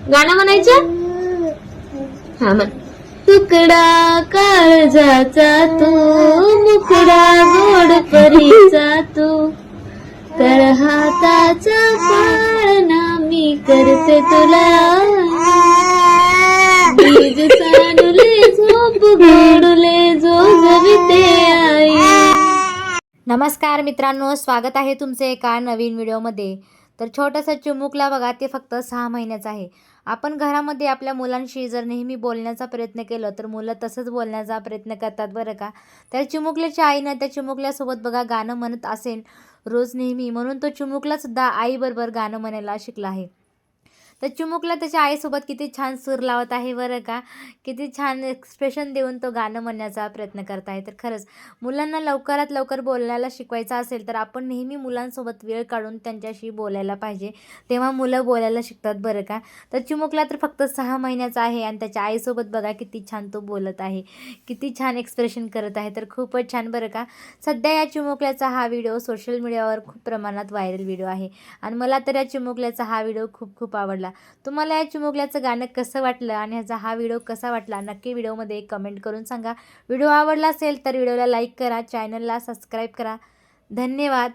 गाणं म्हणायचं. हा म्हण. तुकडा काळजाचा तू, मुकडा गोड परीचा तू, तर हाताचा पाळणा मी करते तुला, बीज सानुले झोप गोडुले जो जविते आई. नमस्कार मित्रांनो, स्वागत आहे तुमचे एका नवीन व्हिडिओमध्ये. तर छोटंसं चिमुकला बघा, ते फक्त 6 महिन्याचं आहे. आपण घरामध्ये आपल्या मुलांशी जर नेहमी बोलण्याचा प्रयत्न केलं तर मुलं तसंच बोलण्याचा प्रयत्न करतात बरं का. तर चिमुकल्याच्या आईनं त्या चिमुकल्यासोबत बघा गाणं म्हणत असेल रोज नेहमी, म्हणून तो चिमुकलासुद्धा आईबरोबर गाणं म्हणायला शिकला आहे. तर चिमुकला त्याच्या आईसोबत किती छान सूर लावत आहे बरं का. किती छान एक्सप्रेशन देऊन तो गाणं म्हणण्याचा प्रयत्न करत आहे. तर खरंच मुलांना लवकरात लवकर बोलायला शिकवायचं असेल तर आपण नेहमी मुलांसोबत वेळ काढून त्यांच्याशी बोलायला पाहिजे, तेव्हा मुलं बोलायला शिकतात बरं का. तर चिमुकला तर फक्त 6 महिन्याचा आहे आणि त्याच्या आईसोबत बघा किती छान तो बोलत आहे, किती छान एक्सप्रेशन करत आहे. तर खूपच छान बरं का. सध्या या चिमुकल्याचा हा व्हिडिओ सोशल मीडियावर खूप प्रमाणात व्हायरल व्हिडिओ आहे आणि मला तर या चिमुकल्याचा हा व्हिडिओ खूप खूप आवडला. तुम्हाला या चिमुकल्याचं गाणं कसं वाटलं आणि ह्याचा हा व्हिडिओ कसा वाटला नक्की व्हिडिओमध्ये कमेंट करून सांगा. व्हिडिओ आवडला असेल तर व्हिडिओला लाईक करा, चॅनलला सबस्क्राईब करा. धन्यवाद.